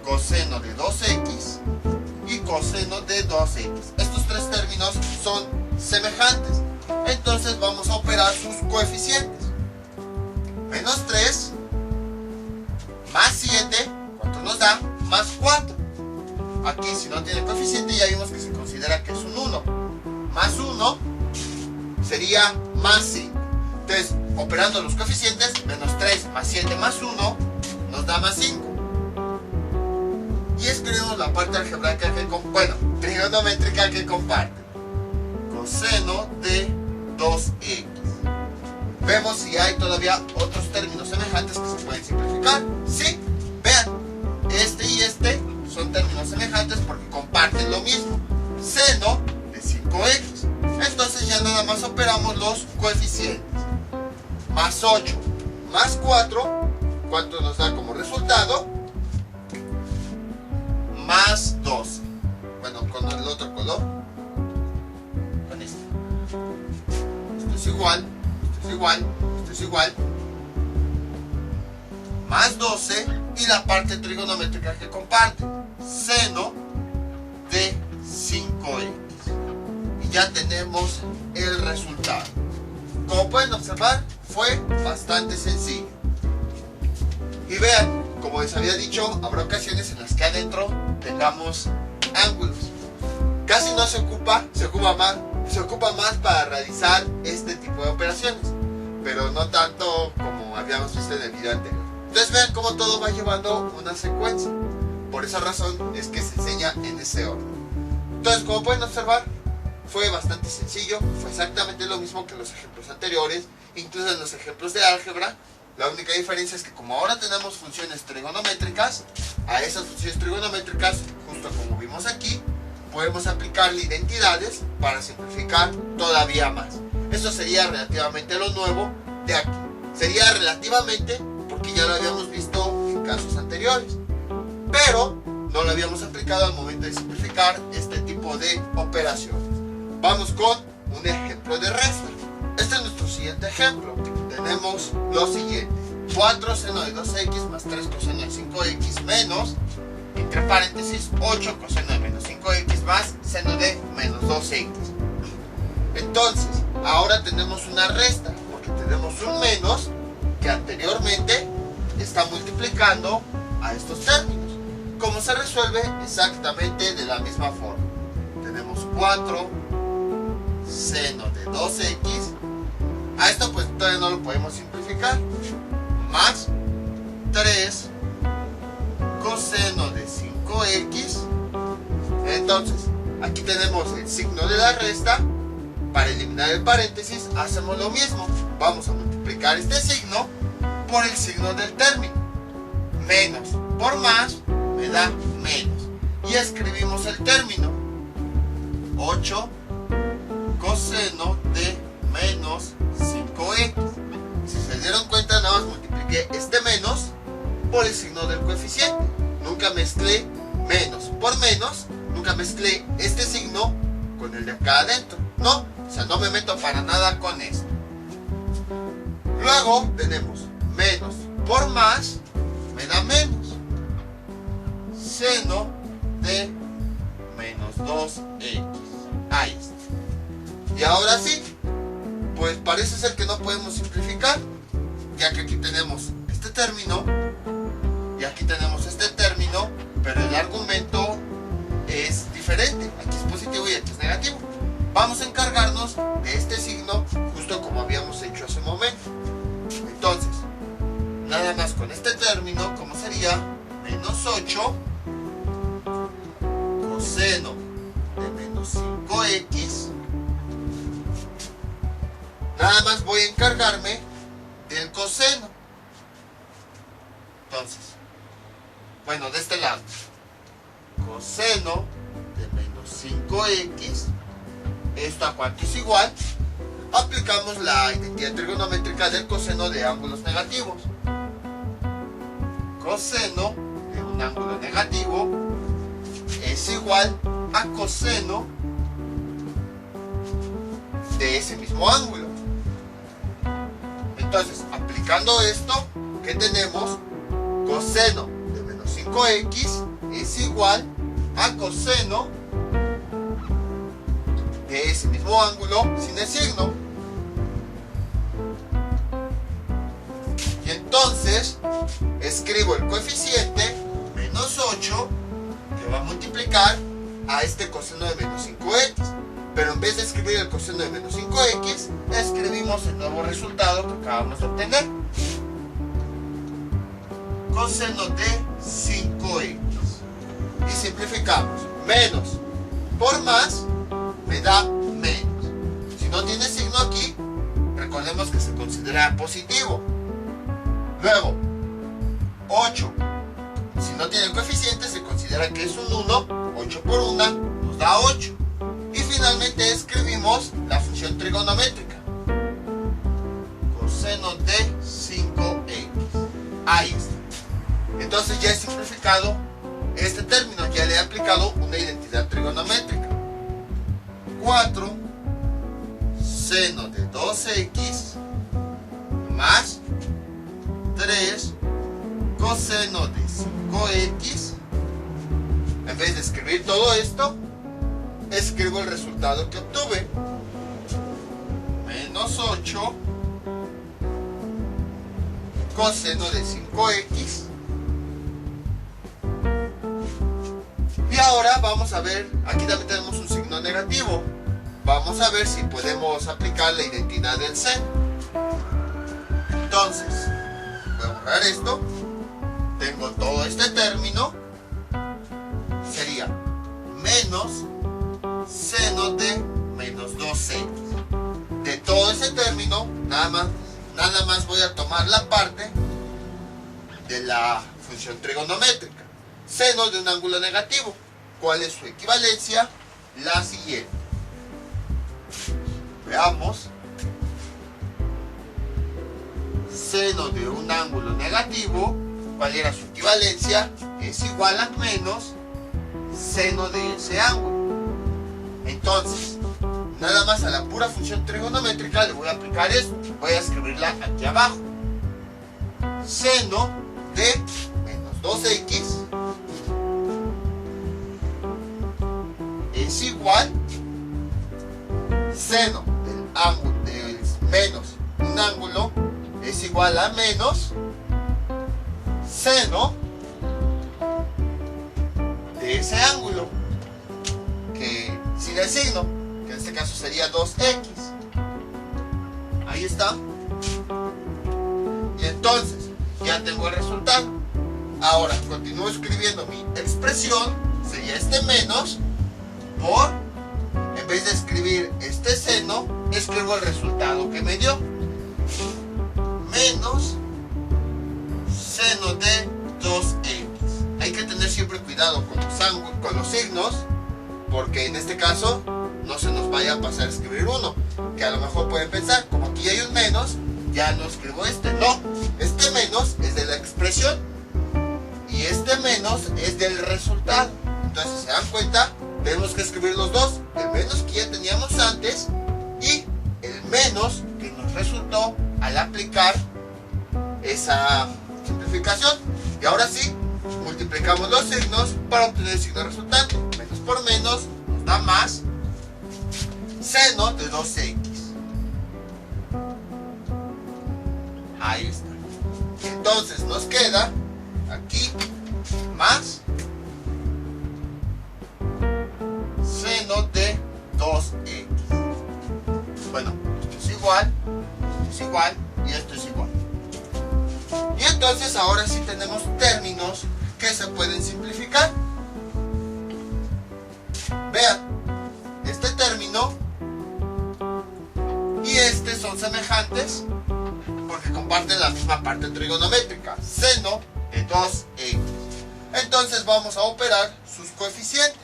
Coseno de 2x y coseno de 2x. Estos tres términos son semejantes. Entonces vamos a operar sus coeficientes. Menos 3 más 7, ¿cuánto nos da? Más 4. Aquí si no tiene coeficiente ya vimos que se considera que es un 1. Más 1 sería más 5. Entonces, operando los coeficientes, menos 3 más 7 más 1 nos da más 5. Y escribimos la parte algebraica que trigonométrica que comparte. Coseno de 2x. Vemos si hay todavía otros términos semejantes que se pueden simplificar. Sí, vean, este y este son términos semejantes porque comparten lo mismo. Seno de 5x. Entonces ya nada más operamos los coeficientes. Más 8 más 4, ¿cuánto nos da como resultado? Más 12. Bueno, con el otro color. Con este. Esto es igual. Esto es igual. Esto es igual. Más 12. Y la parte trigonométrica que comparte. Seno de 5x. Y ya tenemos el resultado. Como pueden observar, fue bastante sencillo. Y vean, como les había dicho, habrá ocasiones en las que adentro tengamos ángulos. Casi no se ocupa más para realizar este tipo de operaciones, pero no tanto como habíamos visto en el video anterior. Entonces vean cómo todo va llevando una secuencia. Por esa razón es que se enseña en ese orden. Entonces, como pueden observar, fue bastante sencillo, fue exactamente lo mismo que los ejemplos anteriores, incluso en los ejemplos de álgebra. La única diferencia es que como ahora tenemos funciones trigonométricas, a esas funciones trigonométricas, justo como vimos aquí, podemos aplicarle identidades para simplificar todavía más. Eso sería relativamente lo nuevo de aquí. Sería relativamente porque ya lo habíamos visto en casos anteriores, pero no lo habíamos aplicado al momento de simplificar este tipo de operaciones. Vamos con un ejemplo de resta. Este es nuestro siguiente ejemplo. Tenemos lo siguiente: 4 seno de 2x más 3 coseno de 5x menos, entre paréntesis, 8 coseno de menos 5x más seno de menos 2x. Entonces, ahora tenemos una resta, porque tenemos un menos que anteriormente está multiplicando a estos términos. ¿Cómo se resuelve? Exactamente de la misma forma. Tenemos 4 seno de 2x. A esto pues todavía no lo podemos simplificar. Más 3 coseno de 5x. Entonces, aquí tenemos el signo de la resta. Para eliminar el paréntesis hacemos lo mismo. Vamos a multiplicar este signo por el signo del término. Menos por más me da menos. Y escribimos el término. 8 coseno de menos 5x. Si se dieron cuenta, nada más multipliqué este menos por el signo del coeficiente. Nunca mezclé menos por menos. Nunca mezclé este signo con el de acá adentro. No, O sea, no me meto para nada con esto. Luego tenemos menos por más me da menos. Seno de menos 2x. Ahí está. Y ahora sí, pues parece ser que no podemos simplificar, ya que aquí tenemos este término y aquí tenemos este término, pero el argumento es diferente. Aquí es positivo y aquí es negativo. Vamos a encargarnos de este signo justo como habíamos hecho hace un momento. Entonces, nada más con este término, ¿cómo sería? Menos 8 coseno de menos 5x. Nada más voy a encargarme del coseno. Entonces, bueno, de este lado, coseno de menos 5x, ¿esto a cuánto es igual? Aplicamos la identidad trigonométrica del coseno de ángulos negativos. Coseno de un ángulo negativo es igual a coseno de ese mismo ángulo. Entonces, aplicando esto, ¿qué tenemos? Coseno de menos 5x es igual a coseno de ese mismo ángulo sin el signo. Y entonces escribo el coeficiente menos 8 que va a multiplicar a este coseno de menos 5x. Pero en vez de escribir el coseno de menos 5x, escribimos el nuevo resultado que acabamos de obtener. Coseno de 5x. Y simplificamos. Menos por más me da menos. Si no tiene signo aquí, recordemos que se considera positivo. Luego, 8. Si no tiene coeficiente, se considera que es un 1. 8 por 1 nos da 8. Y finalmente escribimos la función trigonométrica. Coseno de 5x. Ahí está. Entonces ya he simplificado este término. Ya le he aplicado una identidad trigonométrica. 4 seno de 2x más 3 coseno de 5x. En vez de escribir todo esto, escribo el resultado que obtuve. Menos 8 coseno de 5x. Y ahora vamos a ver, aquí también tenemos un signo negativo. Vamos a ver si podemos aplicar la identidad del seno. Entonces, voy a borrar esto. Tengo todo este término. Sería menos seno de menos 2x. De todo ese término, nada más voy a tomar la parte de la función trigonométrica. Seno de un ángulo negativo. ¿Cuál es su equivalencia? La siguiente. Veamos. Seno de un ángulo negativo, ¿cuál era su equivalencia? Es igual a menos seno de ese ángulo. Entonces, nada más a la pura función trigonométrica le voy a aplicar esto. Voy a escribirla aquí abajo. Seno de menos 2x es igual seno del ángulo del menos un ángulo es igual a menos seno de ese ángulo que sin el signo, que en este caso sería 2x. Ahí está. Y entonces ya tengo el resultado. Ahora continúo escribiendo mi expresión. Sería este menos por, en vez de escribir este seno, escribo el resultado que me dio. Menos seno de 2x. Hay que tener siempre cuidado con los signos, porque en este caso no se nos vaya a pasar a escribir uno, que a lo mejor pueden pensar, como aquí hay un menos, ya no escribo este. No, este menos es de la expresión y este menos es del resultado. Entonces, si se dan cuenta, tenemos que escribir los dos, el menos que ya teníamos antes y el menos que nos resultó al aplicar esa simplificación. Y ahora sí, multiplicamos los signos para obtener el signo resultante. Menos por menos nos da más seno de 2x. Ahí está. Entonces nos queda aquí más seno de 2x. Bueno, esto es igual y esto es igual. Y entonces ahora sí tenemos términos que se pueden simplificar. Vean, este término y este son semejantes porque comparten la misma parte trigonométrica, seno de 2x. Entonces vamos a operar sus coeficientes.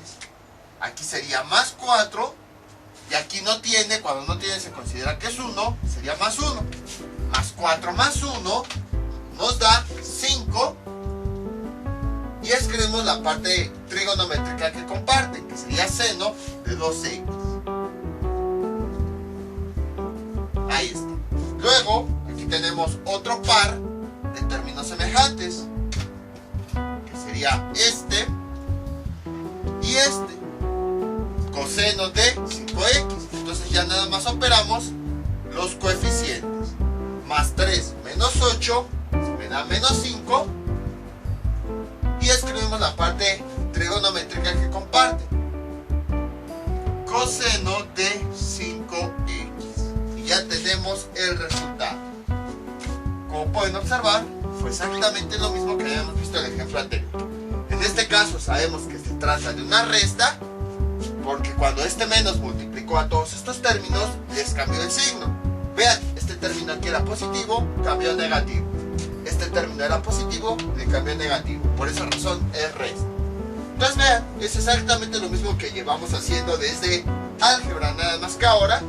Aquí sería más 4 y aquí no tiene, cuando no tiene se considera que es 1, sería más 1. Más 4 más 1 nos da 5 y escribimos la parte trigonométrica que comparten, que sería seno de 2x. Ahí está. Luego, aquí tenemos otro par de términos semejantes, que sería este y este. Coseno de 5x. Entonces ya nada más operamos los coeficientes. Más 3 menos 8 me da menos 5. Y escribimos la parte trigonométrica que comparte. Coseno de 5x. Y ya tenemos el resultado. Como pueden observar, fue exactamente lo mismo que habíamos visto en el ejemplo anterior. En este caso sabemos que se trata de una resta, porque cuando este menos multiplicó a todos estos términos, les cambió el signo. Vean, este término aquí era positivo, cambió a negativo. Este término era positivo, le cambió a negativo. Por esa razón es resta. Entonces vean, es exactamente lo mismo que llevamos haciendo desde álgebra, nada más que ahora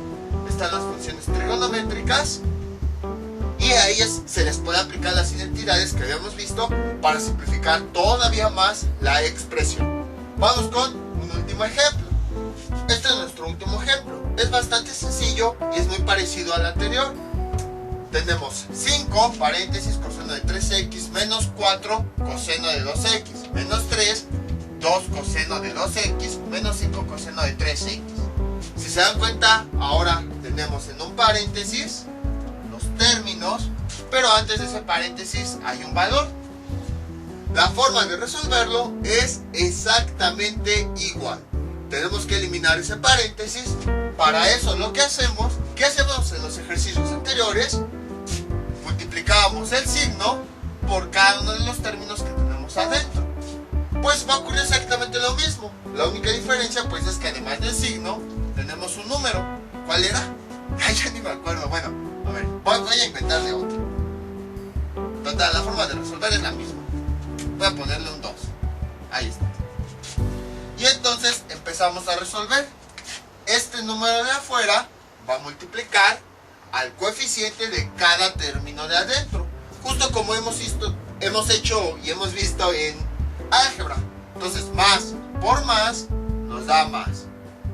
están las funciones trigonométricas y a ellas se les puede aplicar las identidades que habíamos visto para simplificar todavía más la expresión. Vamos con un último ejemplo. Este es nuestro último ejemplo. Es bastante sencillo y es muy parecido al anterior. Tenemos 5 paréntesis coseno de 3x menos 4 coseno de 2x menos 3 2 coseno de 2x menos 5 coseno de 3x. Si se dan cuenta, ahora tenemos en un paréntesis los términos, pero antes de ese paréntesis hay un valor. La forma de resolverlo es exactamente igual. Tenemos que eliminar ese paréntesis. Para eso lo que hacemos, ¿qué hacemos en los ejercicios anteriores? Multiplicábamos el signo por cada uno de los términos que tenemos adentro. Pues va a ocurrir exactamente lo mismo. La única diferencia pues es que además del signo tenemos un número. ¿Cuál era? Ay, ya ni me acuerdo. Bueno, a ver, voy a inventarle otro. Total, la forma de resolver es la misma. Voy a ponerle un 2. Ahí está. Y entonces empezamos a resolver. Este número de afuera va a multiplicar al coeficiente de cada término de adentro. Justo como hemos hecho y hemos visto en álgebra. Entonces más por más nos da más.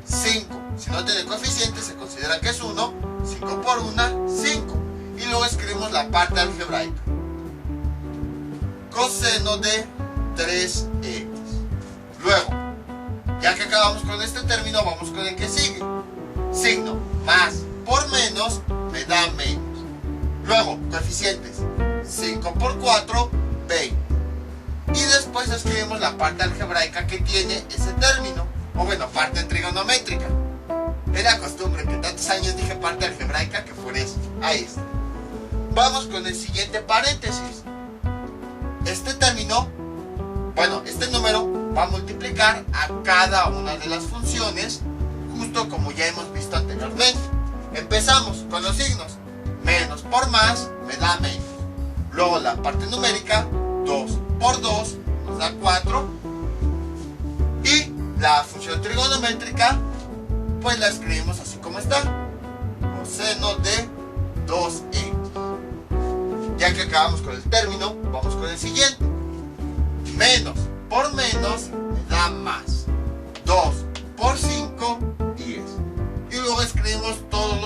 5. Si no tiene coeficiente se considera que es 1. 5 por 1, 5. Y luego escribimos la parte algebraica. Coseno de 3x. Luego, ya que acabamos con este término, vamos con el que sigue. Signo más por menos me da menos. Luego, coeficientes. 5 por 4, 20. Y después escribimos la parte algebraica que tiene ese término. O bueno, parte trigonométrica. Era costumbre que tantos años dije parte algebraica que por eso. Ahí está. Vamos con el siguiente paréntesis. Este término, bueno, este número va a multiplicar a cada una de las funciones, justo como ya hemos visto anteriormente. Empezamos con los signos. Menos por más me da menos. Luego la parte numérica, 2 por 2 nos da 4. Y la función trigonométrica, pues la escribimos así como está. Coseno de 2x. Ya que acabamos con el término, vamos con el siguiente. Menos por menos me da más. 2 por 5, 10. Y luego escribimos todo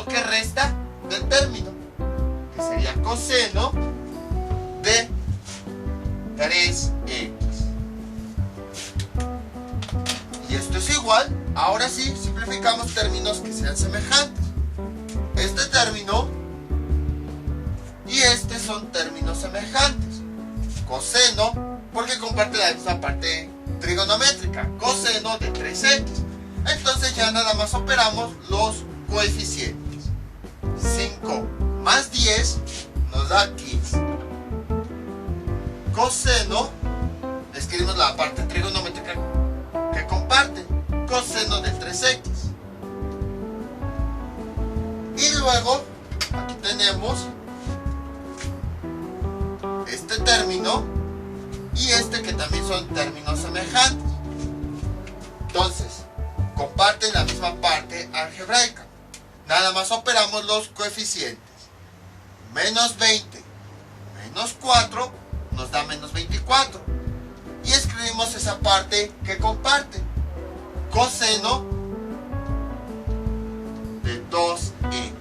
Ahora sí, simplificamos términos que sean semejantes. Este término y este son términos semejantes. Coseno, porque comparte la misma parte trigonométrica, coseno de 3x. Entonces ya nada más operamos los coeficientes. 5 más 10 nos da 15. Coseno, escribimos la parte trigonométrica que comparte, coseno de 3x. Y luego, aquí tenemos este término y este que también son términos semejantes. Entonces, comparten la misma parte algebraica. Nada más operamos los coeficientes. Menos 20 menos 4 nos da menos 24. Y escribimos esa parte que comparte. Coseno de 2x.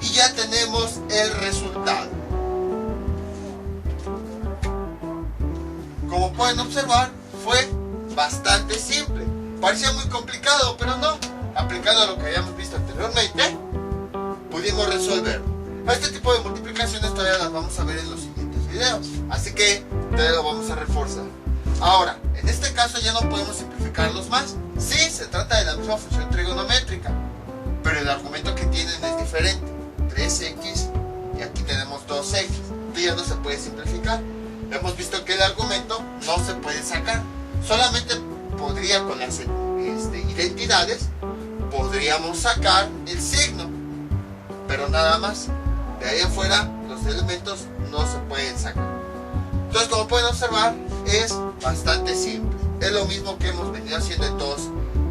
Y ya tenemos el resultado. Como pueden observar, fue bastante simple. Parecía muy complicado, pero no. Aplicando a lo que habíamos visto anteriormente, pudimos resolverlo. Este tipo de multiplicaciones todavía las vamos a ver en los siguientes videos. Así que todavía lo vamos a reforzar. Ahora, en este caso ya no podemos simplificarlos más. Sí, se trata de la misma función trigonométrica, pero el argumento que tienen es diferente. 3x y aquí tenemos 2x. Esto ya no se puede simplificar. Hemos visto que el argumento no se puede sacar. Solamente podría con las identidades podríamos sacar el signo, pero nada más. De ahí afuera los elementos no se pueden sacar. Entonces, como pueden observar, es bastante simple. Es lo mismo que hemos venido haciendo en todos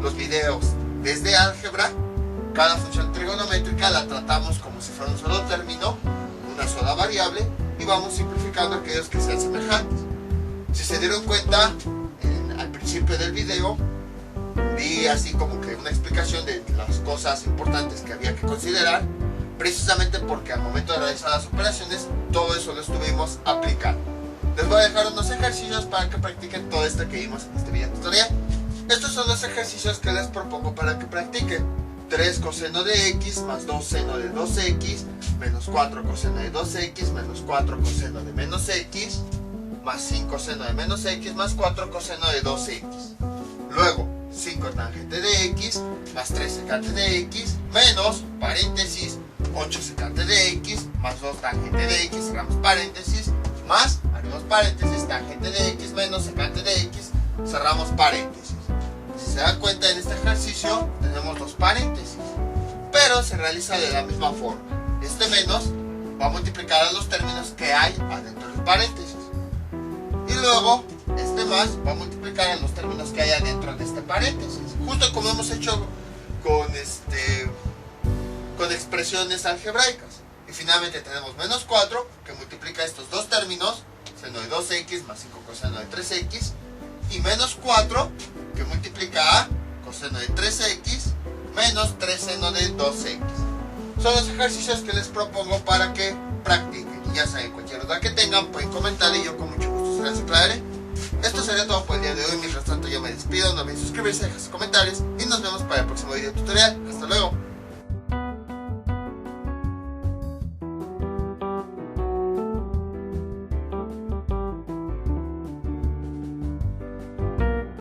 los videos. Desde álgebra, cada función trigonométrica la tratamos como si fuera un solo término, una sola variable, y vamos simplificando aquellos que sean semejantes. Si se dieron cuenta, al principio del video di así como que una explicación de las cosas importantes que había que considerar, precisamente porque al momento de realizar las operaciones todo eso lo estuvimos aplicando. Les voy a dejar unos ejercicios para que practiquen todo esto que vimos en este video tutorial. Estos son los ejercicios que les propongo para que practiquen. 3 coseno de x más 2 seno de 2x menos 4 coseno de 2x menos 4 coseno de menos x más 5 seno de menos x más 4 coseno de 2x. Luego 5 tangente de x más 3 secante de x menos paréntesis 8 secante de x más 2 tangente de x, cerramos paréntesis, más, abrimos paréntesis, tangente de x menos secante de x, cerramos paréntesis. Si se dan cuenta, en este ejercicio tenemos dos paréntesis, pero se realiza de la misma forma. Este menos va a multiplicar a los términos que hay adentro del paréntesis, y luego este más va a multiplicar a los términos que hay adentro de este paréntesis, justo como hemos hecho con expresiones algebraicas. Y finalmente tenemos menos 4 que multiplica estos dos términos, seno de 2x más 5 coseno de 3x, y menos 4 que multiplica a coseno de 3x menos 3 seno de 2x. Son los ejercicios que les propongo para que practiquen. Y ya saben, cualquier duda que tengan pueden comentar y yo con mucho gusto se las aclararé. Esto sería todo por el día de hoy. Mientras tanto yo me despido, no olviden suscribirse, dejar sus comentarios y nos vemos para el próximo video tutorial. Hasta luego.